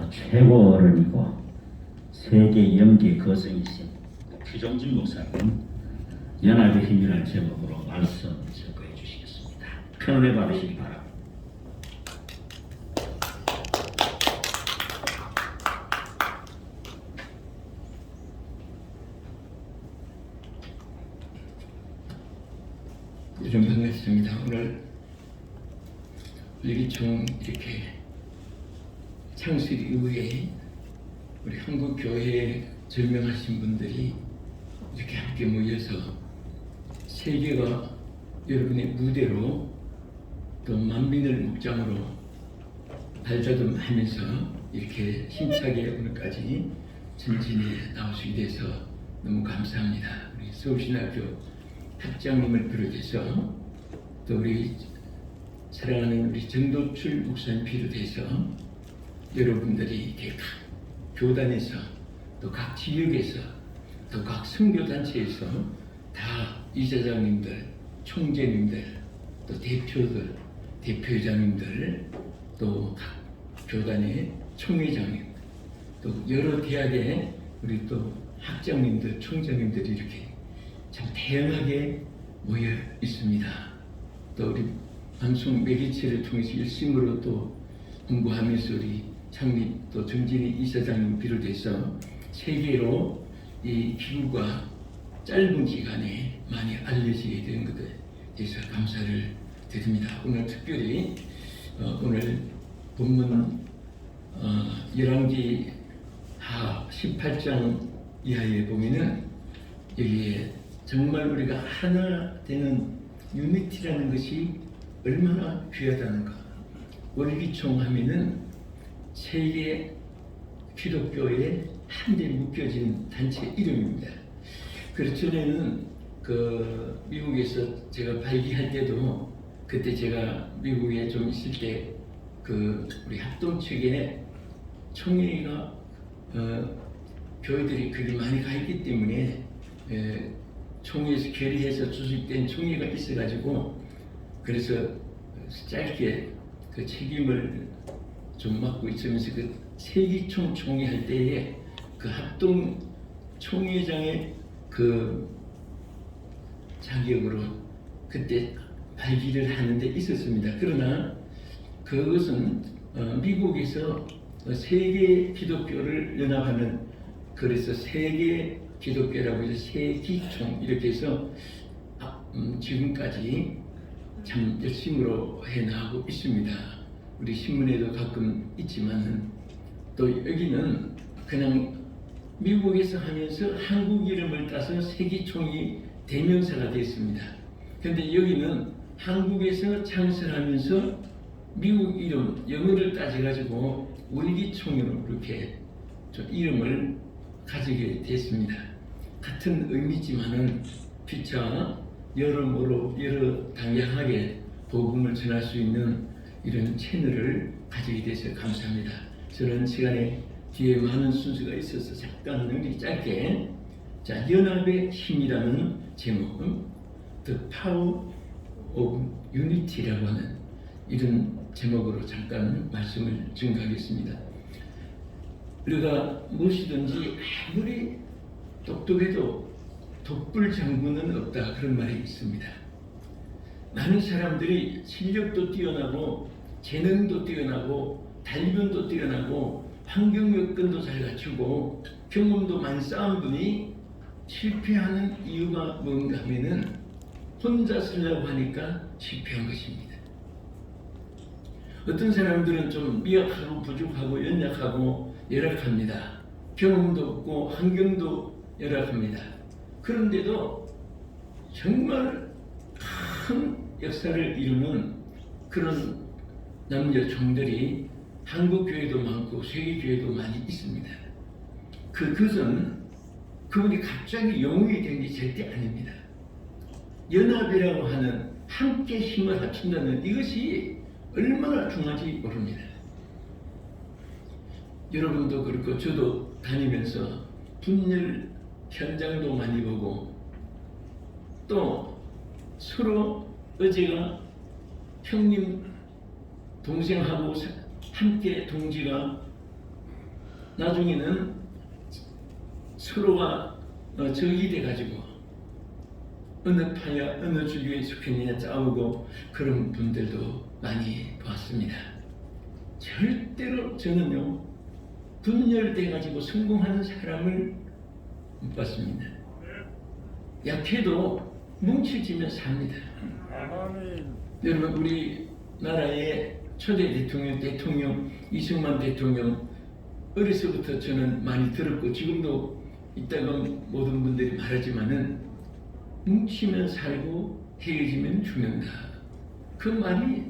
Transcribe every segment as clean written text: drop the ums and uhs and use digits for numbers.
최고 어른이고 세계 연기 거성이신 최종진 목사님 연합의 힘이라는 제목으로 말씀 증거해 주시겠습니다. 편안히 받으시기 바랍니다. 좀 반갑습니다. 오늘 일기총 이렇게 창설 이후에 우리 한국 교회에 절명하신 분들이 이렇게 함께 모여서 세계가 여러분의 무대로 또 만민을 목장으로 발자듬하면서 이렇게 힘차게 오늘까지 전진에 나오시게 돼서 너무 감사합니다. 우리 서울신학교 학장님을 비롯해서 또 우리 사랑하는 우리 정도출 목사님 비롯해서 여러분들이 이렇게 각 교단에서 또 각 지역에서 또 각 선교단체에서 다 이사장님들, 총재님들, 또 대표들, 대표회장님들, 또 각 교단의 총회장님, 또 여러 대학의 우리 또 학장님들, 총장님들이 이렇게 참 다양하게 모여 있습니다. 또 우리 방송 매개체를 통해서 열심으로 또 홍보하면서 우리 창립 또 정진희 이사장님 비롯해서 세계로 이 기구가 짧은 기간에 많이 알려지게 된 것에 대해서 감사를 드립니다. 오늘 특별히 오늘 본문 열왕기 하 18장 이하에 보면은 여기에 정말 우리가 하나 되는 유니티라는 것이 얼마나 귀하다는가. 월기총 하면은 세계 기독교의 한데 묶여진 단체 이름입니다. 그래서 전에는 그 미국에서 제가 발기할 때도 그때 제가 미국에 좀 있을 때 그 우리 합동 측에 총회가 교회들이 그리 많이 가 있기 때문에 총회에서 결의해서 주식된 총회가 있어가지고 그래서 짧게 그 책임을 좀 맡고 있으면서 그 세기총 총회 할 때에 그 합동 총회장의 그 자격으로 그때 발기를 하는데 있었습니다. 그러나 그것은 미국에서 세계 기독교를 연합하는 그래서 세계 기독교라고 해서 세기총 이렇게 해서 지금까지 참 열심으로 해나가고 있습니다. 우리 신문에도 가끔 있지만 또 여기는 그냥 미국에서 하면서 한국 이름을 따서 세기총이 대명사가 됐습니다. 그런데 여기는 한국에서 창설하면서 미국 이름 영어를 따져가지고 월기총으로 이렇게 좀 이름을 가지게 됐습니다. 같은 의미지만은 피차 여러모로 여러 다양하게 복음을 전할 수 있는 이런 채널을 가지게 돼서 감사합니다. 저는 시간에 뒤에 많은 순서가 있어서 잠깐 우리 짧게 자 연합의 힘이라는 제목은 The Power of Unity라고 하는 이런 제목으로 잠깐 말씀을 증가하겠습니다. 우리가 무엇이든지 아무리 똑똑해도 독불 장군은 없다 그런 말이 있습니다. 많은 사람들이 실력도 뛰어나고 재능도 뛰어나고 달변도 뛰어나고 환경 여건도 잘 갖추고 경험도 많이 쌓은 분이 실패하는 이유가 뭔가 하면은 혼자 쓰려고 하니까 실패한 것입니다. 어떤 사람들은 좀 미약하고 부족하고 연약하고 열악합니다. 경험도 없고 환경도 열악합니다. 그런데도 정말 큰 역사를 이루는 그런 남녀 종들이 한국 교회도 많고 세계 교회도 많이 있습니다. 그것은 그분이 갑자기 영웅이 된 게 절대 아닙니다. 연합이라고 하는 함께 힘을 합친다는 이것이 얼마나 중요한지 모릅니다. 여러분도 그렇고 저도 다니면서 분열 현장도 많이 보고 또 서로 어제가 형님 동생하고 함께 동지가 나중에는 서로가 적이 돼가지고 어느 파야 어느 주류에 속했느냐 싸우고 그런 분들도 많이 봤습니다. 절대로 저는요 분열돼가지고 성공하는 사람을 못 봤습니다. 약해도 뭉쳐지면 삽니다. 여러분 우리나라의 초대 대통령 이승만 대통령 어려서부터 저는 많이 들었고 지금도 있다가 모든 분들이 말하지만은 뭉치면 살고 헤어지면 죽는다. 그 말이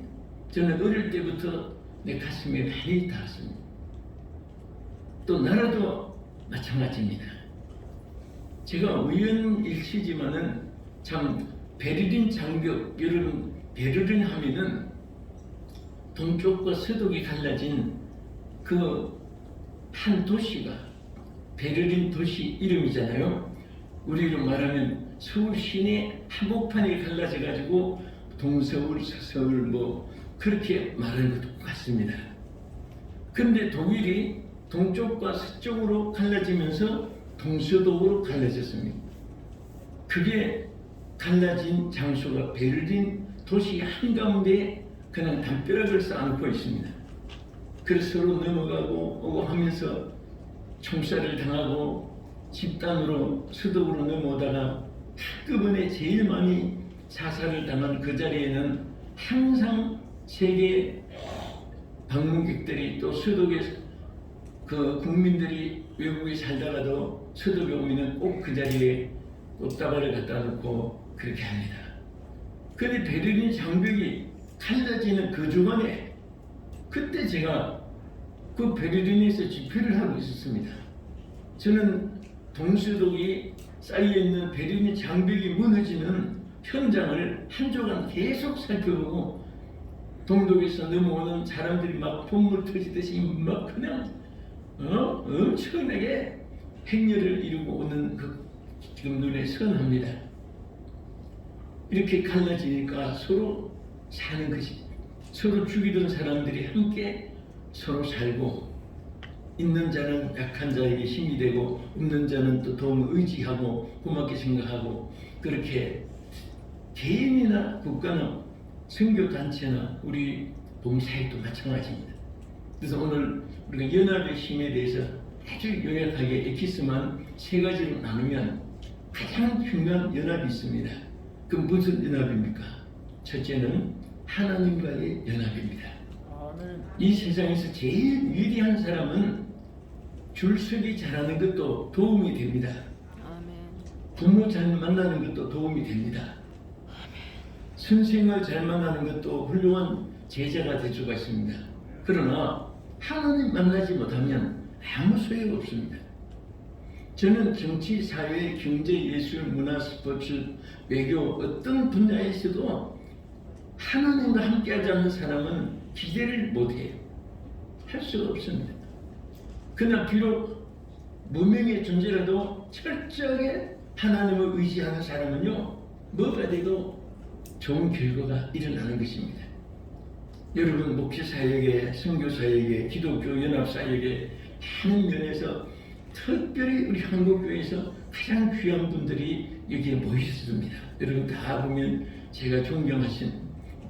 저는 어릴 때부터 내 가슴에 많이 닿았습니다. 또 나라도 마찬가지입니다. 제가 우연일치지만은 참 베를린 장벽, 여러분 베를린 하면은 동쪽과 서독이 갈라진 그 한 도시가 베를린 도시 이름이잖아요. 우리로 말하면 서울 시내 한복판이 갈라져 가지고 동서울, 서서울 뭐 그렇게 말하는 것도 같습니다. 그런데 독일이 동쪽과 서쪽으로 갈라지면서 동서독으로 갈라졌습니다. 그게 갈라진 장소가 베를린 도시 한가운데 그냥 담벼락을 쌓아놓고 있습니다. 그래서 서로 넘어가고 오고 하면서 총살을 당하고 집단으로 서독으로 넘어오다가 한꺼번에 제일 많이 사살을 당한 그 자리에는 항상 세계 방문객들이 또 서독에 그 국민들이 외국에 살다가도 서독에 오면은 꼭 그 자리에 꽃다발을 갖다 놓고 그렇게 합니다. 그런데 베를린 장벽이 갈라지는 그 주간에 그때 제가 그 베를린에서 집회를 하고 있었습니다. 저는 동서독이 쌓여있는 베를린 장벽이 무너지는 현장을 한 주간 계속 살펴보고 동독에서 넘어오는 사람들이 막 봇물 터지듯이 막 그냥 엄청나게 행렬을 이루고 오는 그 지금 눈에 선합니다. 이렇게 갈라지니까 서로 사는 것이 서로 죽이던 사람들이 함께 서로 살고 있는 자는 약한 자에게 힘이 되고 없는 자는 또 도움을 의지하고 고맙게 생각하고 그렇게 개인이나 국가나 선교단체나 우리 봉사에도 마찬가지입니다. 그래서 오늘 우리가 연합의 힘에 대해서 아주 요약하게 엑기스만 세 가지로 나누면 가장 중요한 연합이 있습니다. 그 무슨 연합입니까? 첫째는 하나님과의 연합입니다. 이 세상에서 제일 위대한 사람은 줄서기 잘하는 것도 도움이 됩니다. 부모 잘 만나는 것도 도움이 됩니다. 선생을 잘 만나는 것도 훌륭한 제자가 될 수가 있습니다. 그러나 하나님 만나지 못하면 아무 소용 없습니다. 저는 정치, 사회, 경제, 예술, 문화, 스포츠, 외교 어떤 분야에서도 하나님과 함께하지 않는 사람은 기대를 못해요. 할 수가 없습니다. 그러나 비록 무명의 존재라도 철저하게 하나님을 의지하는 사람은요 뭐가 돼도 좋은 결과가 일어나는 것입니다. 여러분 목회사역에, 선교사역에, 기독교 연합사역에 하는 면에서 특별히 우리 한국교회에서 가장 귀한 분들이 여기에 모이셨습니다. 여러분 다 보면 제가 존경하신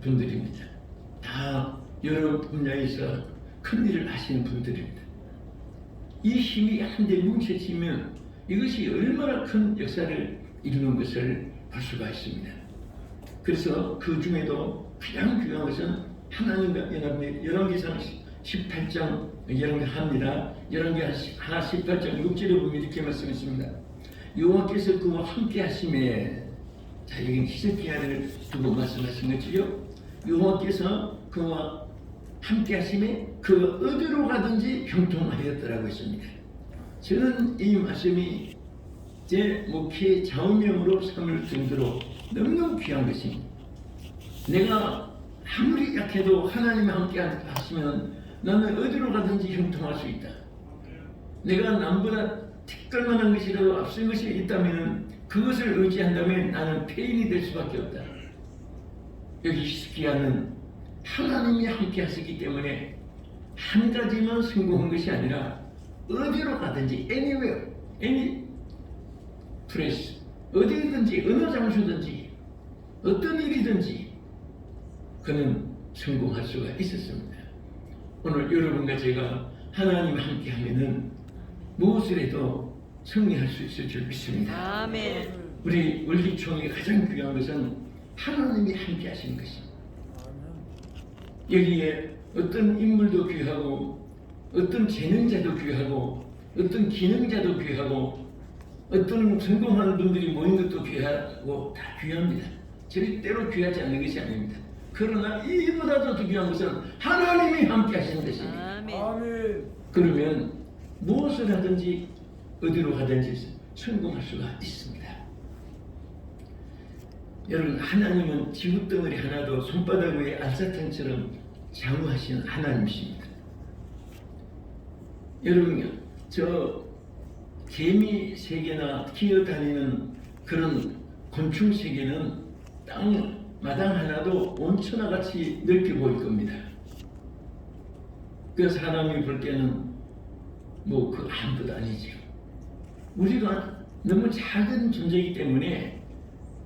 분들입니다. 다 여러 분야에서 큰 일을 하시는 분들입니다. 이 힘이 한데 뭉쳐지면 이것이 얼마나 큰 역사를 이루는 것을 볼 수가 있습니다. 그래서 그 중에도 가장 중요한 것은 하나님과 연합의 열왕기상 18장 열왕합니다. 열왕기하 18장 6절에 보면 이렇게 말씀했습니다. 여호와께서 그와 함께 하심에 자 여기 히스기야를 두고 말씀하신 거지요. 여호와께서 그와 함께 하심에 그가 어디로 가든지 형통하였더라고 했습니다. 저는 이 말씀이 제 목회의 좌우명으로 삼을 정도로 너무너무 귀한 것입니다. 내가 아무리 약해도 하나님과 함께 하시면 나는 어디로 가든지 형통할 수 있다. 내가 남보다 특별만한 것이라도 앞선 것이 있다면 그것을 의지한다면 나는 폐인이 될 수밖에 없다. 여기 히스기야는 하나님이 함께 하시기 때문에 한 가지만 성공한 것이 아니라 어디로 가든지 anywhere, any place, 어디든지 어느 장소든지 어떤 일이든지 그는 성공할 수가 있었습니다. 오늘 여러분과 제가 하나님 함께 하면은 무엇을 해도 승리할 수 있을 줄 믿습니다. 아멘. 우리 원리총회 가장 중요한 것은 하나님이 함께 하시는 것입니다. 여기에 어떤 인물도 귀하고 어떤 재능자도 귀하고 어떤 기능자도 귀하고 어떤 성공하는 분들이 모인 것도 귀하고 다 귀합니다. 절대로 귀하지 않는 것이 아닙니다. 그러나 이보다도 더 귀한 것은 하나님이 함께 하시는 것입니다. 아멘. 그러면 무엇을 하든지 어디로 가든지 성공할 수가 있습니다. 여러분, 하나님은 지구덩어리 하나도 손바닥 위에 알사탕처럼 장우하시는 하나님이십니다. 여러분, 저 개미 세계나 기어다니는 그런 곤충 세계는 땅 마당 하나도 온천하같이 넓게 보일 겁니다. 그 사람이 볼 때는 뭐 그 아무것도 아니죠. 우리가 너무 작은 존재이기 때문에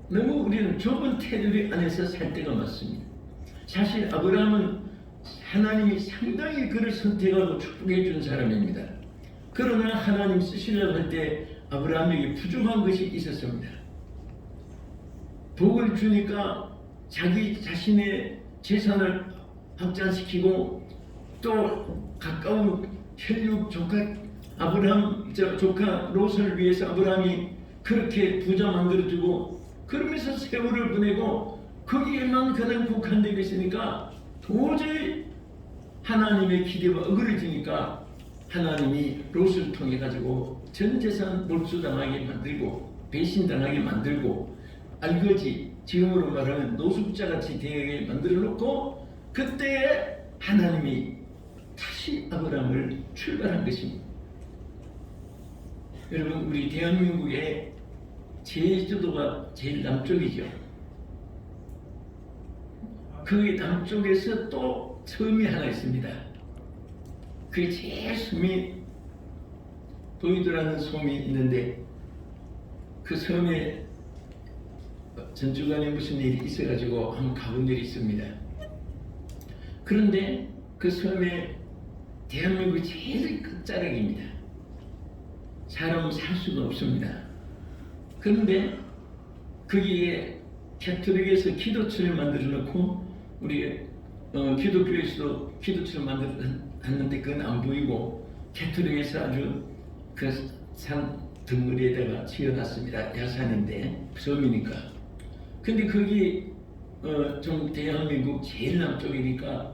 너무 우리는 좁은 테두리 안에서 살 때가 많습니다. 사실 아브라함은 하나님이 상당히 그를 선택하고 축복해 준 사람입니다. 그러나 하나님 쓰시려고 할 때 아브라함에게 부족한 것이 있었습니다. 복을 주니까 자기 자신의 재산을 확장시키고 또 가까운 혈육 조카 아브라함 조카 롯을 위해서 아브라함이 그렇게 부자 만들어주고 그러면서 세월을 보내고 거기에만 그냥 국한되어 있으니까 도저히 하나님의 기대와 어그러지니까 하나님이 롯을 통해 가지고 전 재산 몰수당하게 만들고 배신당하게 만들고 알거지 지금으로 말하면 노숙자같이 되게 만들어 놓고 그때 하나님이 다시 아브라함을 출발한 것입니다. 여러분, 우리 대한민국의 제주도가 제일 남쪽이죠. 그 남쪽에서 또 섬이 하나 있습니다. 그게 제일 섬이 도이도라는 섬이 있는데 그 섬에 전주간에 무슨 일이 있어가지고 한번 가본 일이 있습니다. 그런데 그 섬에 대한민국이 제일 끝자락입니다. 사람은 살 수가 없습니다. 그런데 거기에 캐톨릭에서 기도처를 만들어 놓고 우리 기독교에서도 기도처를 만들었는데 그건 안 보이고 캐톨릭에서 아주 그 산 덩어리에다가 지어놨습니다. 야산인데 섬이니까. 근데 거기 좀 대한민국 제일 남쪽이니까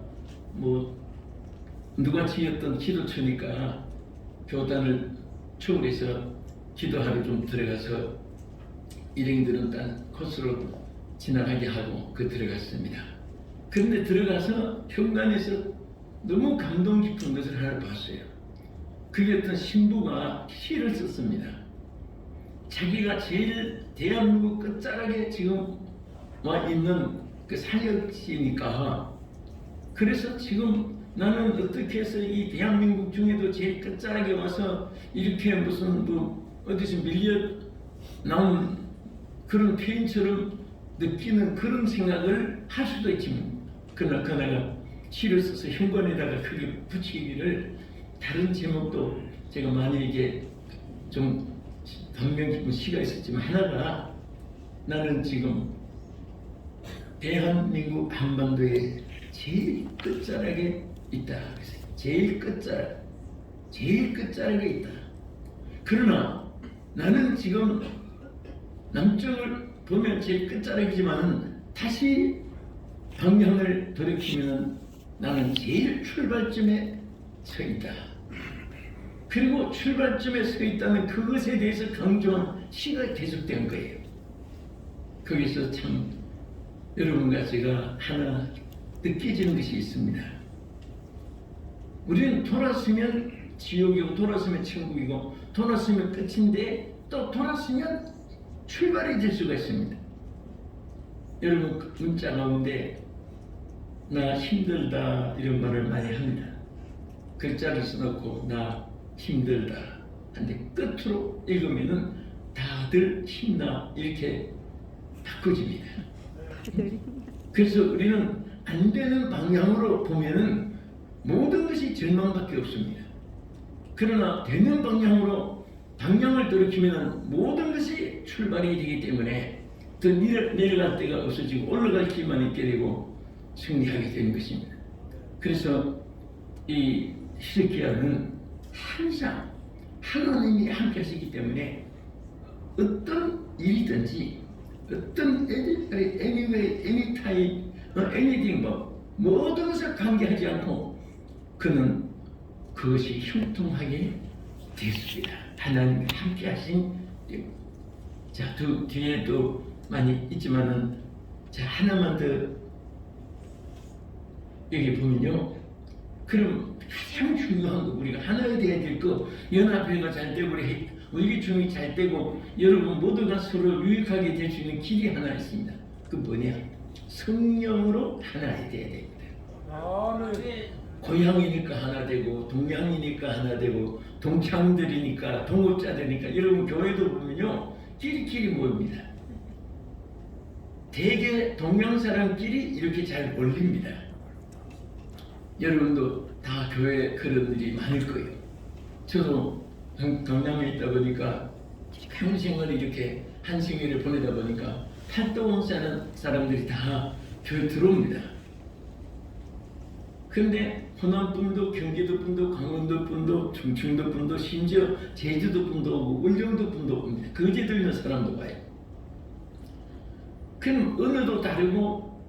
뭐 누가 지었던 기도처니까 교단을 초월해서 기도하러 좀 들어가서 일행들은 딴 코스로 지나가게 하고 들어갔습니다. 그런데 들어가서 현관에서 너무 감동 깊은 것을 하나 봤어요. 그게 어떤 신부가 시를 썼습니다. 자기가 제일 대한민국 끝자락에 지금 와 있는 그 사역지니까 그래서 지금 나는 어떻게 해서 이 대한민국 중에도 제일 끝자락에 와서 이렇게 무슨 뭐 어디서 밀려 나온 그런 페인처럼 느끼는 그런 생각을 할 수도 있지만 그러나 그나가 시를 써서 현관에다가 크게 붙이기를 다른 제목도 제가 많이 이게 좀 감명 깊은 시가 있었지만 하나가 나는 지금 대한민국 한반도의 제일 끝자락에 있다. 제일 끝자락에 있다. 그러나 나는 지금 남쪽을 보면 제일 끝자락이지만 다시 방향을 돌이키면 나는 제일 출발점에 서 있다. 그리고 출발점에 서 있다는 그것에 대해서 강조한 시가 계속된 거예요. 거기서 참 여러분과 제가 하나 느껴지는 것이 있습니다. 우리는 돌았으면 지옥이고 돌았으면 천국이고 돌았으면 끝인데 또 돌았으면 출발이 될 수가 있습니다. 여러분 문자 가운데 나 힘들다 이런 말을 많이 합니다. 글자를 써놓고 나 힘들다. 근데 끝으로 읽으면은 다들 힘나 이렇게 바꿔집니다. 그래서 우리는 안 되는 방향으로 보면은 모든 것이 절망밖에 없습니다. 그러나 되는 방향으로 방향을 돌이키면 모든 것이 출발이 되기 때문에 더 내려갈 데가 없어지고 올라갈 길만 있게 되고 승리하게 되는 것입니다. 그래서 이 히스기야는 항상 하나님이 함께 하시기 때문에 어떤 일이든지 어떤 anyway, anytime, anything 모든 것을 관계하지 않고 그는 그것이 형통하게 됐습니다. 하나님이 함께 하신 자, 뒤에도 많이 있지만은 자, 하나만 더 여기 보면요. 그럼 가장 중요한 거 우리가 하나가 되어야 될 거 연합회가 잘 되고 우리 중이 잘 되고 여러분 모두가 서로 유익하게 될 수 있는 길이 하나 있습니다. 그 뭐냐? 성령으로 하나 되어야 됩니다. 고향이니까 하나 되고 동양이니까 하나 되고 동창들이니까 동업자들이니까 여러분 교회도 보면요 끼리끼리 모입니다. 대개 동양 사람끼리 이렇게 잘 몰립니다. 여러분도 다 교회 그런 일이 많을 거예요. 저도 경남에 있다 보니까 평생을 이렇게 한승일을 보내다 보니까 팔도원 사는 사람들이 다 교회 들어옵니다. 그런데 호남 분도 경기도 분도 강원도 분도 충청도 분도 심지어 제주도 분도 오고 울릉도 분도 옵니다. 거제도 있는 사람도 와요. 그럼 언어도 다르고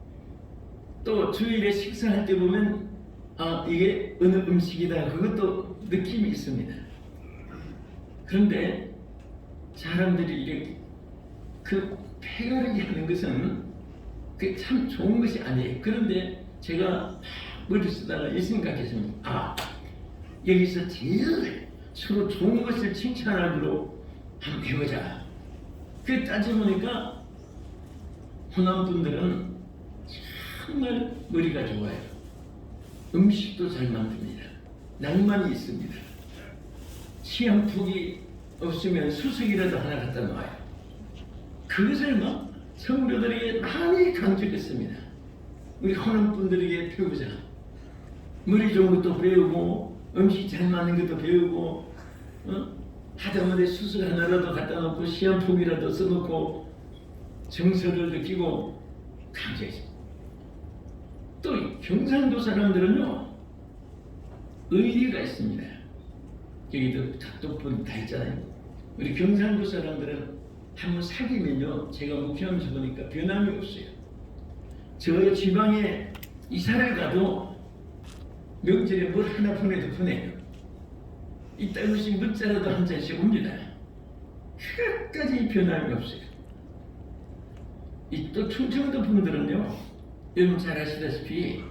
또 주일에 식사할 때 보면 아 이게 어느 음식이다 그것도 느낌이 있습니다. 그런데 사람들이 이렇게 그 패거리게 하는 것은 그게 참 좋은 것이 아니에요. 그런데 제가 머리 쓰다가 이 생각했습니다. 아 여기서 제일 서로 좋은 것을 칭찬하기로 한번 해보자. 그 따져보니까 호남 분들은 정말 머리가 좋아요. 음식도 잘 만듭니다. 낭만이 있습니다. 시한폭이 없으면 수석이라도 하나 갖다 놔요. 그것을 막 성도들에게 많이 강조했습니다. 우리 호남 분들에게 배우자. 머리 좋은 것도 배우고 음식 잘 맞는 것도 배우고 하다못해 수술 하나라도 갖다 놓고 시한폭이라도 써놓고 정서를 느끼고 강조했습니다. 또 경상도 사람들은요 의리가 있습니다. 여기도 닭도분 다 있잖아요. 우리 경상도 사람들은 한번 사귀면요 제가 목회하면서 보니까 변함이 없어요. 저 지방에 이사를 가도 명절에 뭘 하나 보내도 보내요. 이따금씩 문자라도 한 잔씩 옵니다. 끝까지 변함이 없어요. 이 또 충청도 분들은요 여러분 잘 아시다시피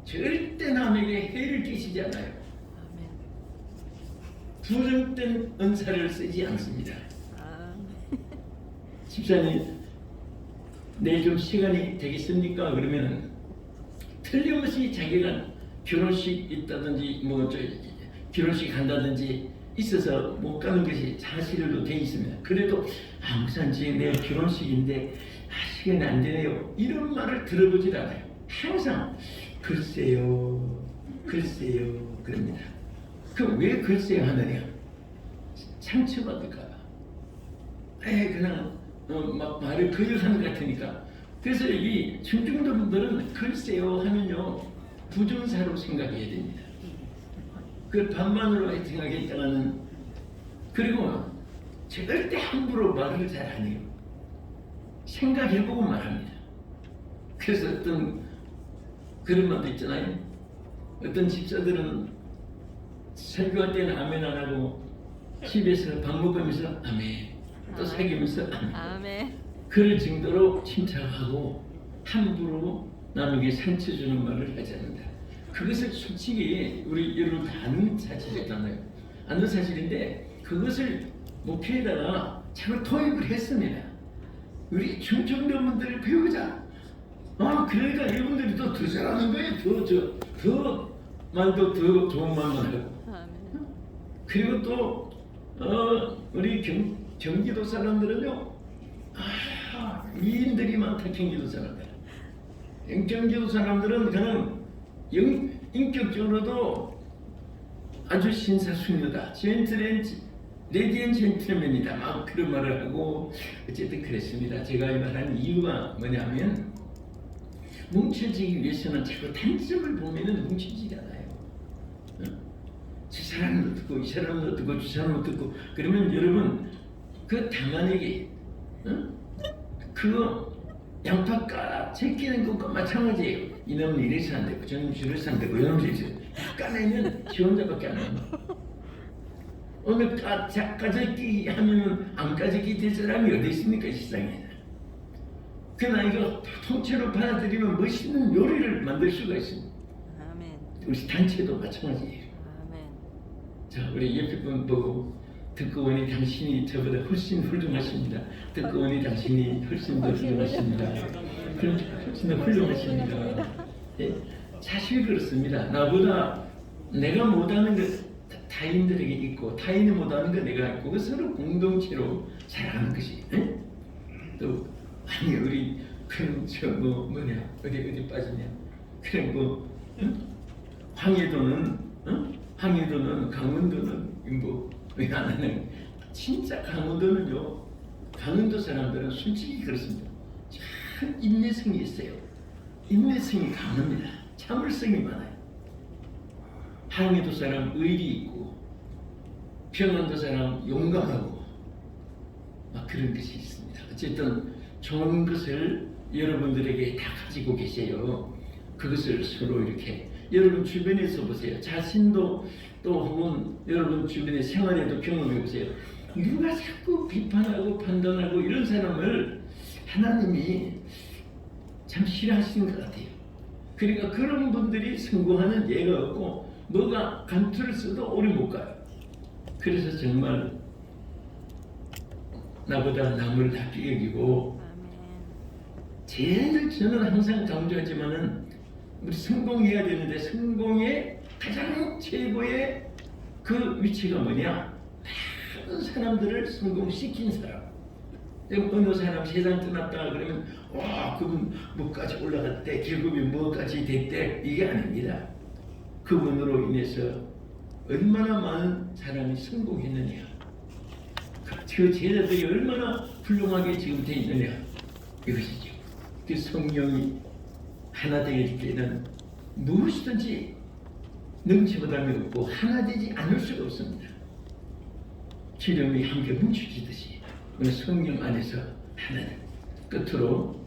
절대 남에게 해를 끼치지 않아요. 부정된 은사를 쓰지 않습니다. 집사님 내일 좀 시간이 되겠습니까? 그러면 틀림없이 자기가 결혼식 있다든지 뭐 결혼식 간다든지 있어서 못 가는 것이 사실로 돼 있습니다. 그래도 목사님 내일 결혼식인데 시간이 안 되네요. 이런 말을 들어보질 않아요. 항상 글쎄요 그럽니다. 그 왜 글쎄요 하느냐? 상처받을까 봐. 그냥 막 말을 거역하는 것 같으니까. 그래서 이 충청도 분들은 글쎄요 하면요 부정사로 생각해야 됩니다. 그 반반으로 생각했다가는 그리고 절대 함부로 말을 잘 안 해요. 생각해보고 말합니다. 그래서 어떤 그런 말도 있잖아요. 어떤 집사들은 설교할 때는 아멘 안 하고 집에서 밥 먹으면서 아멘 또 사귀면서 아멘 그럴 정도로 침착하고 함부로 남에게 상처 주는 말을 하지 않는다. 그것을 솔직히 우리 여러분 다 아는 사실이잖아요. 아는 사실인데 그것을 목회에다가 참 도입을 했습니다. 우리 충청도 분들을 배우자. 그러니까 이분들이 또 더 잘하는 거예요. 더 말도 더 좋은 말만 하고. 그리고 또 우리 경기도 사람들은요, 미인들이 많다. 경기도 사람들. 경기도 사람들은 그냥 인격적으로도 아주 신사숙녀다. 레디 앤 젠틀맨이다. 막 그런 말을 하고 어쨌든 그랬습니다. 제가 이 말하는 이유가 뭐냐면, 뭉쳐지기 위해서는 자꾸 단점을 보면은 뭉쳐지지 않아요. 저 사람도 듣고 이 사람도 듣고 저 사람도 듣고 그러면 여러분 그 당안에게 그거 양파 까 제끼는 것과 마찬가지예요. 이놈은 이래서 안 되고 저놈은 저래서 안 되고 이놈은 저래서 까내면 지 혼자밖에 안 나요. 오늘 까짓기 하면은 안 까짓기 될 사람이 어디 있습니까, 세상에. 그러나 이거 통째로 받아들이면 멋있는 요리를 만들 수가 있습니다. 아멘. 우리 단체도 마찬가지예요. 아멘. 자, 우리 옆에 분 보고 듣고 보니 당신이 저보다 훨씬 훌륭하십니다. 듣고 보니 당신이 훨씬 더 훌륭하십니다. 훨씬 더 훌륭하십니다. 예, 사실 그렇습니다. 나보다 내가 못하는 것 타인들에게 있고 타인이 못하는 거 내가 있고 그 서로 공동체로 잘하는 것이. 예? 또 아니 우리 그럼 저뭐 뭐냐 어디 빠지냐 그럼 뭐 황해도는 강원도는 뭐 왜 안 하는 진짜 강원도는요 강원도 사람들은 솔직히 그렇습니다. 참 인내성이 있어요. 인내성이 강합니다. 참을성이 많아요. 항해도 사람 의리 있고 평안도 사람 용감하고 막 그런 것이 있습니다. 어쨌든 좋은 것을 여러분들에게 다 가지고 계세요. 그것을 서로 이렇게 여러분 주변에서 보세요. 자신도 또 혹은 여러분 주변의 생활에도 경험해 보세요. 누가 자꾸 비판하고 판단하고 이런 사람을 하나님이 참 싫어하시는 것 같아요. 그러니까 그런 분들이 성공하는 예가 없고 뭐가 감투를 써도 오래 못 가요. 그래서 정말 나보다 남을 낮게 여기고 제일 저는 항상 강조하지만은 우리 성공해야 되는데 성공의 가장 최고의 그 위치가 뭐냐? 많은 사람들을 성공시킨 사람. 어느 사람 세상 떠났다 그러면 와 그분 뭐까지 올라갔대 계급이 뭐까지 됐대 이게 아닙니다. 그분으로 인해서 얼마나 많은 사람이 성공했느냐, 그 제자들이 얼마나 훌륭하게 지금 돼 있느냐 이것이죠. 그 성령이 하나 되게 때는 무엇이든지 능치보담이 없고 하나 되지 않을 수가 없습니다. 기름이 함께 뭉쳐지듯이 우리 성령 안에서 하나는 끝으로.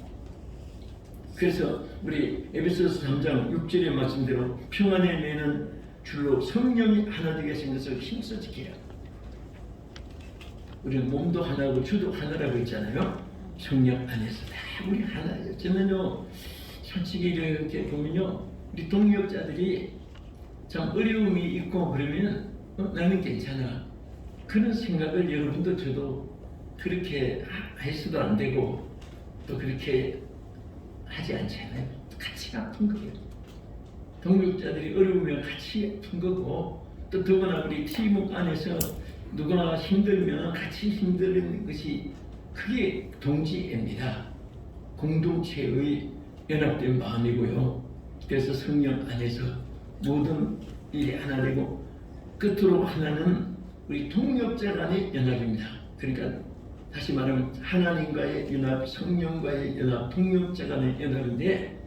그래서 우리 에베소서 3장 6절의 말씀대로 평안의 매는 줄로 성령이 하나 되게 하신 것을 힘써 지켜야. 우리는 몸도 하나고 주도 하나라고 있잖아요. 성령 안에서 다 우리 하나예요. 저는요 솔직히 이렇게 보면요 우리 동역자들이 참 어려움이 있고 그러면 나는 괜찮아 그런 생각을 여러분도 저도 그렇게 해서도 안 되고 또 그렇게 하지 않잖아요. 같이 아픈 거예요. 동역자들이 어려우면 같이 아픈 거고 또 더구나 우리 팀워크 안에서 누가 힘들면 같이 힘드는 것이 그게 동지입니다. 공동체의 연합된 마음이고요. 그래서 성령 안에서 모든 일이 하나 되고 끝으로 하나는 우리 동역자 간의 연합입니다. 그러니까 다시 말하면 하나님과의 연합, 성령과의 연합, 동역자 간의 연합인데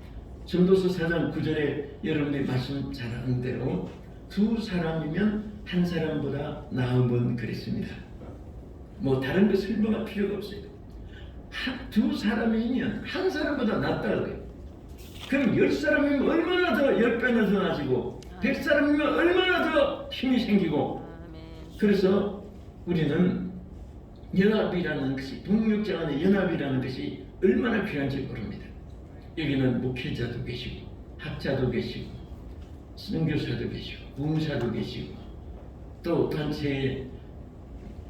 전도서 4장 9절에 여러분들이 말씀 잘 아는 대로 두 사람이면 한 사람보다 나음은 그랬습니다. 뭐 다른 거 설명할 필요가 없어요. 두 사람이면 한 사람보다 낫다 그래요. 그럼 10사람이면 얼마나 더 10배나 더 나아지고 100사람이면 얼마나 더 힘이 생기고. 그래서 우리는 연합이라는 것이 동역자 간의 연합이라는 것이 얼마나 필요한지 모릅니다. 여기는 목회자도 계시고 학자도 계시고 선교사도 계시고 부무사도 계시고 또 단체의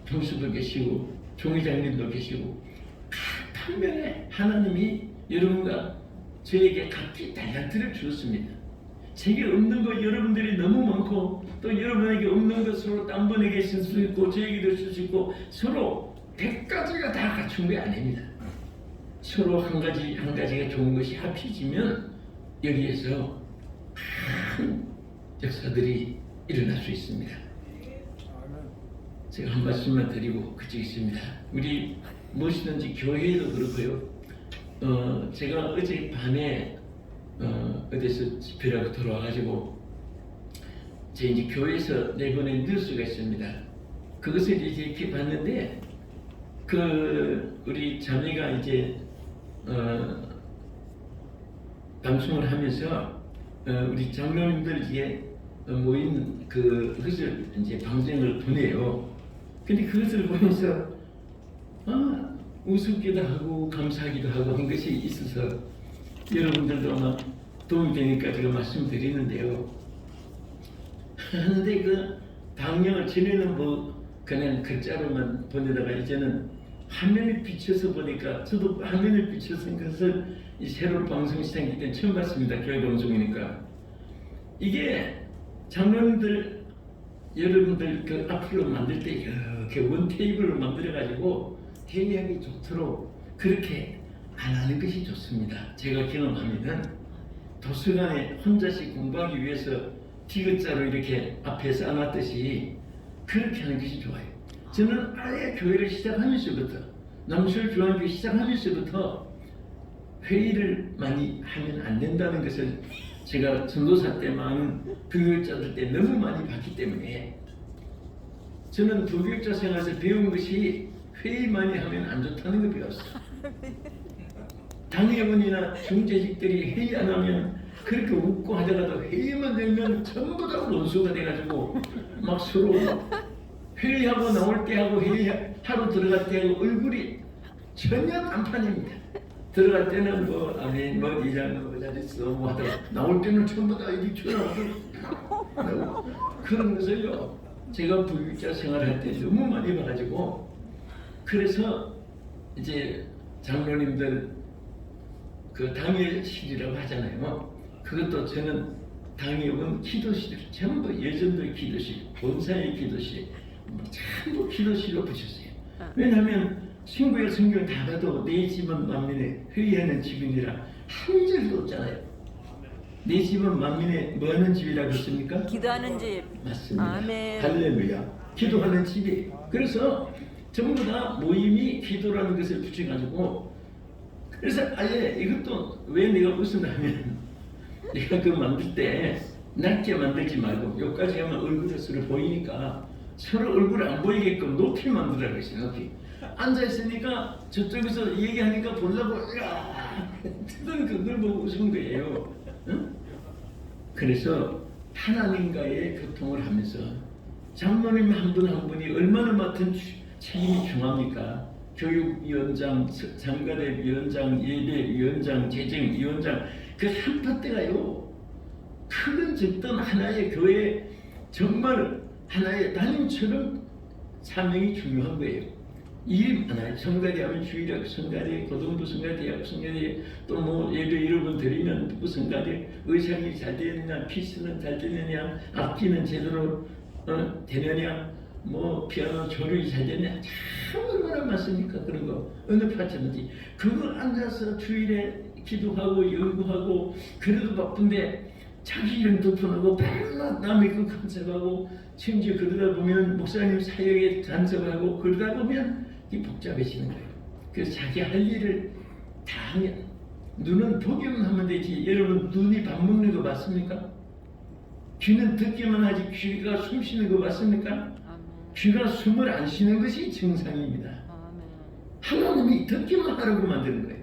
교수도 계시고 종회장님도 계시고 각 한 명의 하나님이 여러분과 저에게 각기 달란트를 주었습니다. 제게 없는 거 여러분들이 너무 많고 또 여러분에게 없는 것 서로 딴 분에게 쓸 수 있고 저에게도 쓸 수 있고 서로 100가지가 다 갖춘 게 아닙니다. 서로 한 가지 한 가지가 좋은 것이 합쳐지면 여기에서 큰 역사들이 일어날 수 있습니다. 제가 한 말씀만 드리고 그치겠습니다. 우리 무엇이든지 교회에도 그렇고요. 제가 어제 밤에 어디서 집회를 하고 돌아와가지고 제 이제 교회에서 내보낸 뉴스가 있습니다. 그것을 이제 이렇게 봤는데 우리 자매가 이제 방송을 하면서 우리 장로님들 이제 모인 그것을 이제 방송을 보내요. 근데 그것을 보면서 우습기도 하고 감사하기도 하고 한 것이 있어서 여러분들도 아마 도움이 되니까 제가 말씀드리는데요. 하는데 그 방영을 전에는 뭐 그냥 글자로만 보내다가 이제는 화면을 비춰서 보니까 저도 화면을 비춰서 것을 이 새로운 방송 시작할 때 처음 봤습니다. 교회 방송이니까 이게 장로님들 여러분들 그 앞으로 만들 때 이렇게 원테이블을 만들어 가지고 회의하기 좋도록 그렇게 안 하는 것이 좋습니다. 제가 경험하면은 도서관에 혼자씩 공부하기 위해서 디귿자로 이렇게 앞에 쌓아놨듯이 그렇게 하는 것이 좋아요. 저는 아예 교회를 시작하면서부터 남수열 중앙교회 시작하면서부터 회의를 많이 하면 안 된다는 것을 제가 전도사 때 많은 부교육자들 때 너무 많이 봤기 때문에 저는 부교육자 생활에서 배운 것이 회의 많이 하면 안 좋다는 걸 배웠어요. 당회원이나 중재직들이 회의 안 하면 그렇게 웃고 하다가도 회의만 되면 전부 다 원수가 돼가지고 막 서로 회의하고 나올 때 하고 회의하러 들어갈 때 하고 얼굴이 전혀 단판입니다. 들어갈 때는 뭐 아멘 뭐 이장 뭐 잘했어 뭐 하다가 나올 때는 전부 다 이리 쳐나오고 그런 것을요 제가 부교육자 생활할 때 너무 많이 봐가지고 그래서 이제 장로님들 그 당회실이라고 하잖아요. 그것도 저는 당회원 기도실 전부 예전도 기도실 본사의 기도실 전부 기도실로 붙였어요. 왜냐하면 신구약 성경을 다 봐도 내 집은 만민의 회의하는 집이니라 한 절도 없잖아요. 내 집은 만민의 뭐하는 집이라고 했습니까? 기도하는 집. 맞습니다. 아멘. 할렐루야. 기도하는 집이. 그래서 전부 다 모임이 기도라는 것을 붙여가지고 그래서 아예 이것도 왜 내가 웃으냐면 내가 그 만들 때 낮게 만들지 말고 여기까지 하면 얼굴이 서로 보이니까 서로 얼굴 안 보이게끔 높이 만들라고 했어요. 높이. 앉아있으니까 저쪽에서 얘기하니까 보려고 저는 그걸 보고 웃은 거예요. 응? 그래서 하나님과의 교통을 하면서 장로님 한 분 한 분이 얼마나 맡은 책임이 중합니까? 교육위원장, 장가대 위원장, 예배위원장, 재정위원장 그 한 파트가요 크든 적든 하나의 교회 정말 하나의 담임처럼 사명이 중요한 거예요. 일 하나의 성가대 하면 주일학 성가대, 고등부 성가대, 대학 성가대, 또 뭐 예배 여러분 드리면 누구 성가대, 의상이 잘 되느냐, 피스는 잘 되느냐, 악기는 제대로 되느냐, 뭐 피아노 조율이 잘 되느냐, 참 얼마나 많습니까 그런 거 어느 파트든지 그걸 앉아서 주일에 기도하고 연구하고 그래도 바쁜데 자기 이름 덮어놓고 밤낮 남의 그 간섭하고 심지어 그러다 보면 목사님 사역에 간섭하고 그러다 보면 이 복잡해지는 거예요. 그래서 자기 할 일을 다 하면 눈은 보기만 하면 되지. 여러분 눈이 밥 먹는 거 맞습니까? 귀는 듣기만 하지 귀가 숨 쉬는 거 맞습니까? 귀가 숨을 안 쉬는 것이 정상입니다. 하나님이 듣기만 하라고 만드는 거예요.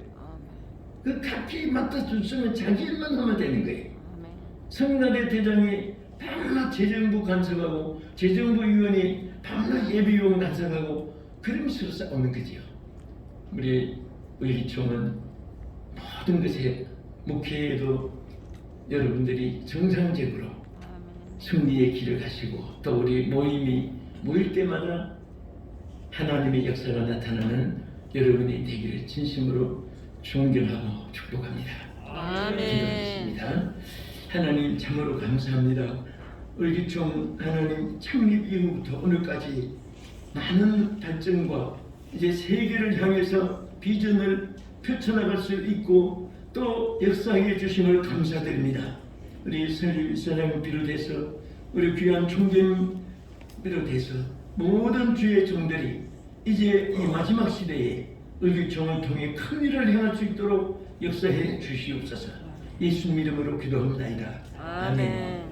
그 각기 맡아 줬으면 자기 일만 하면 되는 거예요. 성나대 대장이 밤낮 재정부 간섭하고 재정부 위원이 밤낮 예비위원 간섭하고 그러면서 싸우는 거지요. 우리 의리총은 모든 것에 목회에도 여러분들이 정상적으로 승리의 길을 가시고 또 우리 모임이 모일 때마다 하나님의 역사가 나타나는 여러분이 되기를 진심으로 존경하고 축복합니다. 아멘. 기도하겠습니다. 하나님 참으로 감사합니다. 을기총 하나님 창립 이후부터 오늘까지 많은 발전과 이제 세계를 향해서 비전을 펼쳐나갈 수 있고 또 역사해 주심을 감사드립니다. 우리 설립 이사장을 비롯해서 우리 귀한 총재님 비롯해서 모든 주의 종들이 이제 이 마지막 시대에 을기총을 통해 큰 일을 행할 수 있도록 역사해 주시옵소서. 예수 이름으로 기도합니다. 아멘.